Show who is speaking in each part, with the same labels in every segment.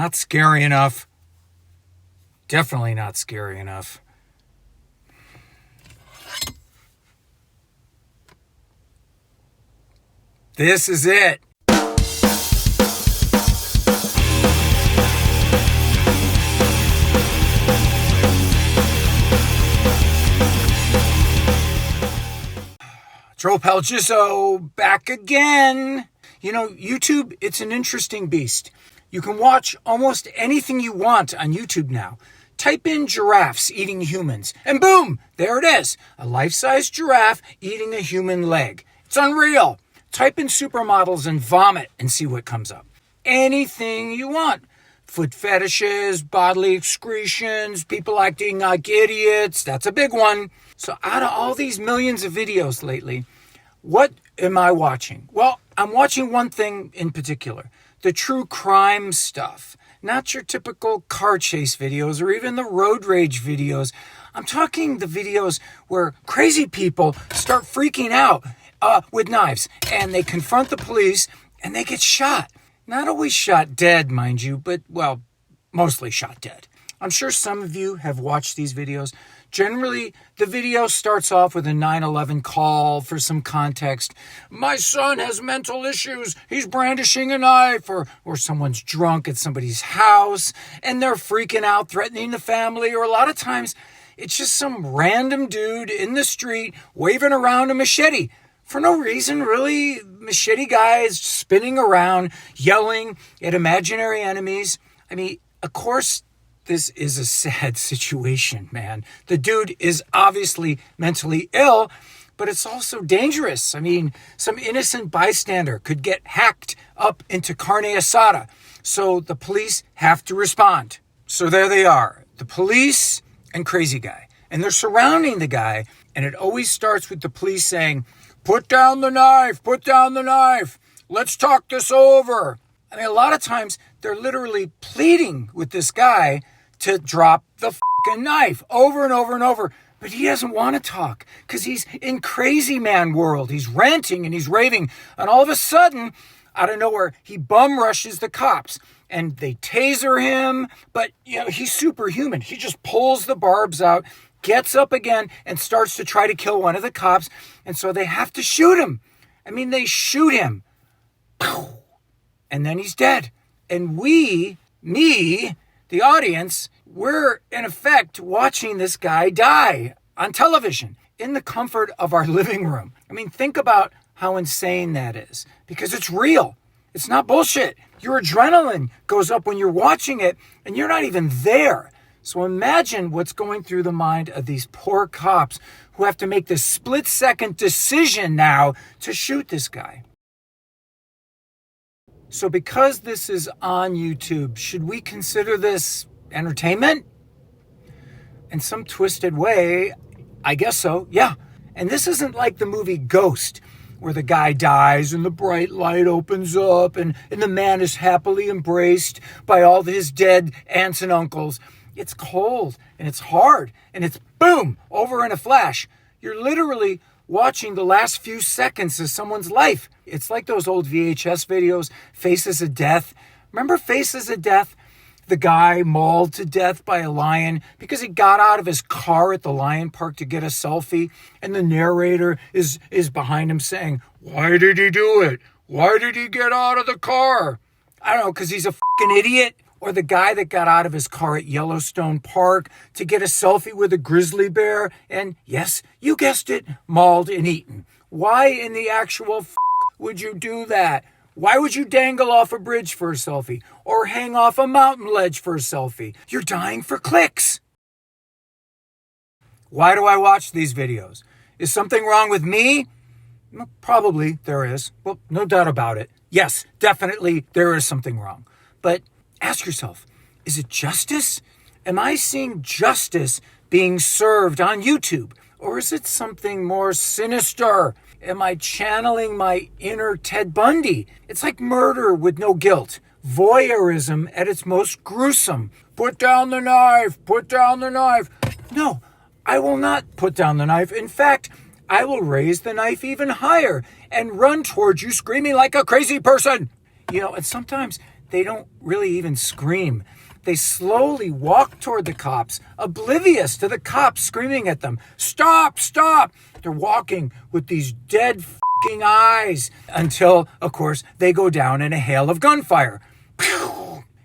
Speaker 1: Not scary enough. Definitely not scary enough. This is it. Joe Palgiso back again. You know, YouTube, it's an interesting beast. You can watch almost anything you want on YouTube now. Type in giraffes eating humans, and boom, there it is. A life-size giraffe eating a human leg. It's unreal. Type in supermodels and vomit and see what comes up. Anything you want. Foot fetishes, bodily excretions, people acting like idiots. That's a big one. So out of all these millions of videos lately, what am I watching? Well, I'm watching one thing in particular. The true crime stuff. Not your typical car chase videos or even the road rage videos. I'm talking the videos where crazy people start freaking out with knives and they confront the police and they get shot. Not always shot dead, mind you, but, well, mostly shot dead. I'm sure some of you have watched these videos. Generally, the video starts off with a 911 call for some context. My son has mental issues. He's brandishing a knife. Or someone's drunk at somebody's house and they're freaking out, threatening the family. Or a lot of times, it's just some random dude in the street waving around a machete. For no reason, really. Machete guy is spinning around, yelling at imaginary enemies. I mean, of course, this is a sad situation, man. The dude is obviously mentally ill, but it's also dangerous. I mean, some innocent bystander could get hacked up into carne asada. So the police have to respond. So there they are, the police and crazy guy. And they're surrounding the guy, and it always starts with the police saying, "Put down the knife, put down the knife. Let's talk this over." I mean, a lot of times they're literally pleading with this guy to drop the fucking knife over and over and over. But he doesn't want to talk because he's in crazy man world. He's ranting and he's raving. And all of a sudden, out of nowhere, he bum rushes the cops and they taser him. But, you know, he's superhuman. He just pulls the barbs out, gets up again and starts to try to kill one of the cops. And so they have to shoot him. I mean, they shoot him. And then he's dead. And me, the audience, we're in effect watching this guy die on television in the comfort of our living room. I mean, think about how insane that is because it's real. It's not bullshit. Your adrenaline goes up when you're watching it and you're not even there. So imagine what's going through the mind of these poor cops who have to make this split-second decision now to shoot this guy. So because this is on YouTube, should we consider this entertainment? In some twisted way, I guess so, yeah. And this isn't like the movie Ghost, where the guy dies and the bright light opens up and the man is happily embraced by all his dead aunts and uncles. It's cold and it's hard and it's boom, over in a flash. You're literally watching the last few seconds of someone's life. It's like those old VHS videos, Faces of Death. Remember Faces of Death? The guy mauled to death by a lion because he got out of his car at the lion park to get a selfie. And the narrator is behind him saying, "Why did he do it? Why did he get out of the car?" I don't know, because he's a fucking idiot. Or the guy that got out of his car at Yellowstone Park to get a selfie with a grizzly bear and, yes, you guessed it, mauled and eaten. Why in the actual would you do that? Why would you dangle off a bridge for a selfie or hang off a mountain ledge for a selfie? You're dying for clicks. Why do I watch these videos? Is something wrong with me? Well, probably there is. Well, no doubt about it. Yes, definitely there is something wrong. But ask yourself, is it justice? Am I seeing justice being served on YouTube? Or is it something more sinister? Am I channeling my inner Ted Bundy? It's like murder with no guilt. Voyeurism at its most gruesome. Put down the knife, put down the knife. No, I will not put down the knife. In fact, I will raise the knife even higher and run towards you screaming like a crazy person. You know, and sometimes they don't really even scream. They slowly walk toward the cops, oblivious to the cops screaming at them, "Stop, stop!" They're walking with these dead fucking eyes until, of course, they go down in a hail of gunfire.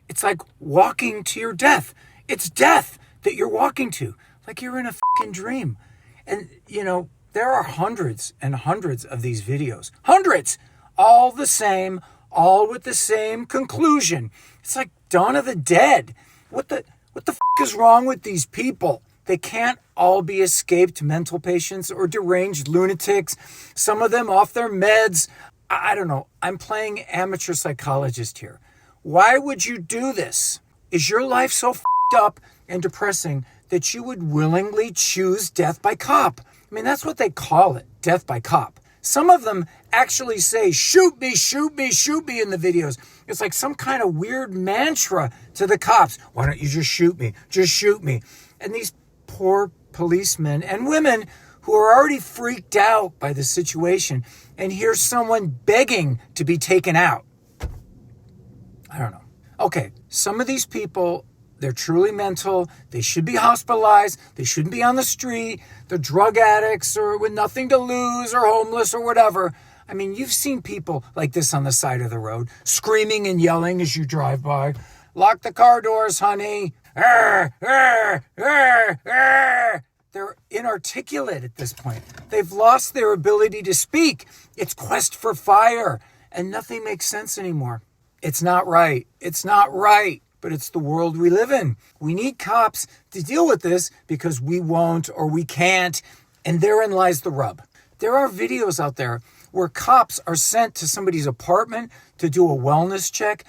Speaker 1: It's like walking to your death. It's death that you're walking to, like you're in a fucking dream. And, there are hundreds and hundreds of these videos. Hundreds! All the same, all with the same conclusion. It's like Dawn of the Dead. What the is wrong with these people? They can't all be escaped mental patients or deranged lunatics. Some of them off their meds. I don't know. I'm playing amateur psychologist here. Why would you do this? Is your life so up and depressing that you would willingly choose death by cop? I mean, that's what they call it, death by cop. Some of them actually say, "Shoot me, shoot me, shoot me" in the videos. It's like some kind of weird mantra to the cops. Why don't you just shoot me? Just shoot me. And these poor policemen and women who are already freaked out by the situation, and here's someone begging to be taken out. I don't know. Okay, some of these people, they're truly mental. They should be hospitalized. They shouldn't be on the street. They're drug addicts or with nothing to lose or homeless or whatever. I mean, you've seen people like this on the side of the road, screaming and yelling as you drive by. "Lock the car doors, honey." Arr, arr, arr, arr. They're inarticulate at this point. They've lost their ability to speak. It's quest for fire, and nothing makes sense anymore. It's not right. It's not right. But it's the world we live in. We need cops to deal with this because we won't or we can't. And therein lies the rub. There are videos out there where cops are sent to somebody's apartment to do a wellness check.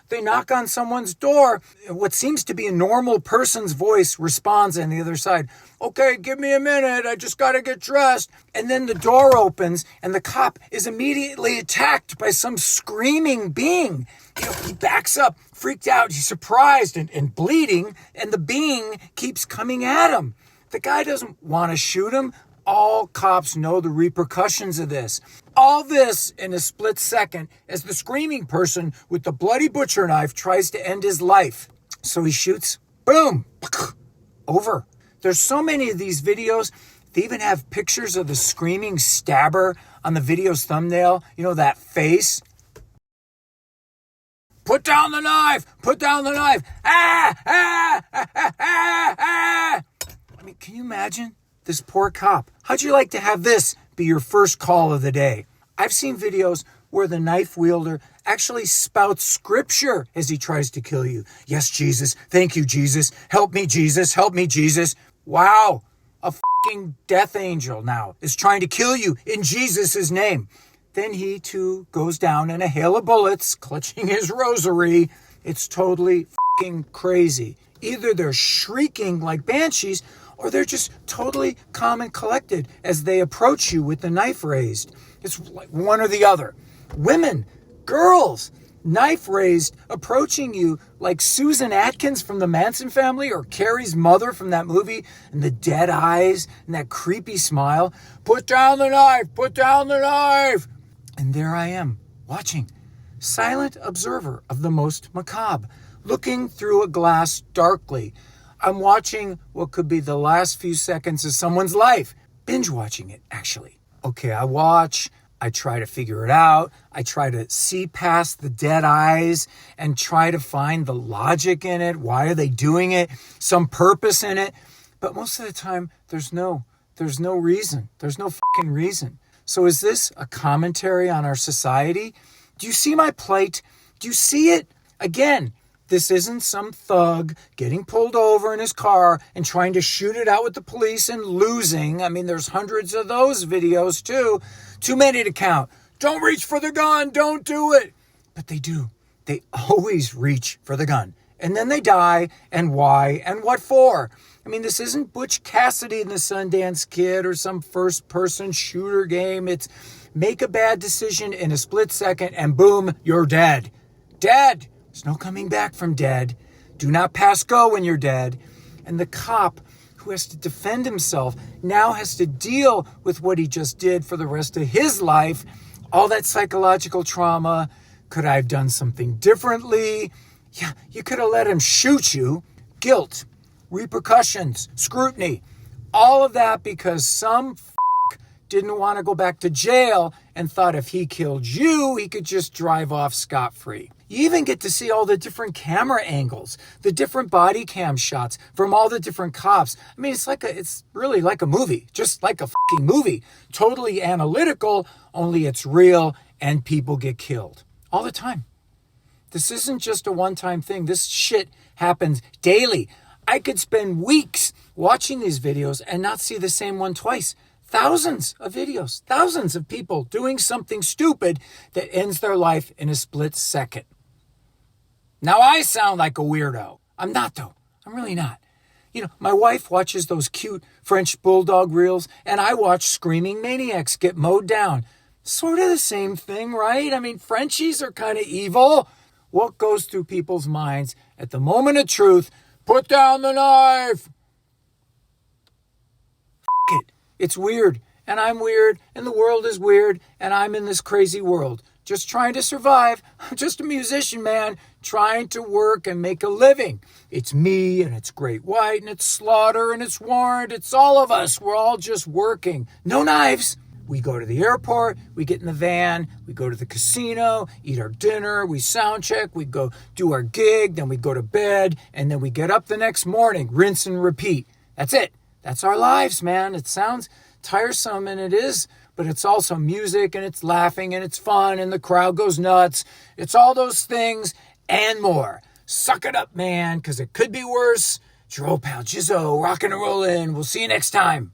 Speaker 1: They knock on someone's door. What seems to be a normal person's voice responds on the other side. "Okay, give me a minute. I just got to get dressed." And then the door opens and the cop is immediately attacked by some screaming being. He backs up, freaked out. He's surprised and bleeding. And the being keeps coming at him. The guy doesn't want to shoot him. All cops know the repercussions of this. All this in a split second as the screaming person with the bloody butcher knife tries to end his life. So he shoots. Boom. Over. There's so many of these videos. They even have pictures of the screaming stabber on the video's thumbnail. That face. "Put down the knife. Put down the knife. Ah, ah, ah, ah, ah, ah." I mean, can you imagine? This poor cop. How'd you like to have this be your first call of the day? I've seen videos where the knife wielder actually spouts scripture as he tries to kill you. "Yes, Jesus. Thank you, Jesus. Help me, Jesus. Help me, Jesus." Wow. A fucking death angel now is trying to kill you in Jesus' name. Then he too goes down in a hail of bullets, clutching his rosary. It's totally fucking crazy. Either they're shrieking like banshees, or they're just totally calm and collected as they approach you with the knife raised. It's like one or the other. Women, girls, knife raised, approaching you like Susan Atkins from the Manson family or Carrie's mother from that movie, and the dead eyes and that creepy smile. "Put down the knife, put down the knife." And there I am, watching, silent observer of the most macabre, looking through a glass darkly. I'm watching what could be the last few seconds of someone's life. Binge watching it, actually. Okay, I watch. I try to figure it out. I try to see past the dead eyes and try to find the logic in it. Why are they doing it? Some purpose in it. But most of the time, there's no reason. There's no fucking reason. So is this a commentary on our society? Do you see my plight? Do you see it? Again, this isn't some thug getting pulled over in his car and trying to shoot it out with the police and losing. I mean, there's hundreds of those videos too. Too many to count. Don't reach for the gun. Don't do it. But they do. They always reach for the gun. And then they die. And why? And what for? I mean, this isn't Butch Cassidy and the Sundance Kid or some first-person shooter game. It's make a bad decision in a split second and boom, you're dead. Dead. There's no coming back from dead. Do not pass go when you're dead. And the cop who has to defend himself now has to deal with what he just did for the rest of his life. All that psychological trauma, Could I have done something differently? Yeah, you could have let him shoot you. Guilt, repercussions, scrutiny, all of that because some didn't want to go back to jail and thought if he killed you, he could just drive off scot-free. You even get to see all the different camera angles, the different body cam shots from all the different cops. I mean, it's really like a movie, just like a fucking movie. Totally analytical, only it's real and people get killed all the time. This isn't just a one-time thing. This shit happens daily. I could spend weeks watching these videos and not see the same one twice. Thousands of videos, thousands of people doing something stupid that ends their life in a split second. Now I sound like a weirdo. I'm not though. I'm really not. My wife watches those cute French bulldog reels and I watch screaming maniacs get mowed down. Sort of the same thing, right? I mean, Frenchies are kind of evil. What goes through people's minds at the moment of truth? Put down the knife. It. It's weird, and I'm weird, and the world is weird, and I'm in this crazy world. Just trying to survive. I'm just a musician, man, trying to work and make a living. It's me, and it's Great White, and it's Slaughter, and it's Warrant. It's all of us. We're all just working. No knives. We go to the airport, we get in the van, we go to the casino, eat our dinner, we sound check, we go do our gig, then we go to bed, and then we get up the next morning, rinse and repeat. That's it. That's our lives, man. It sounds tiresome, and it is, but it's also music, and it's laughing, and it's fun, and the crowd goes nuts. It's all those things and more. Suck it up, man, because it could be worse. It's your old pal Jizzo, rockin' and rollin'. We'll see you next time.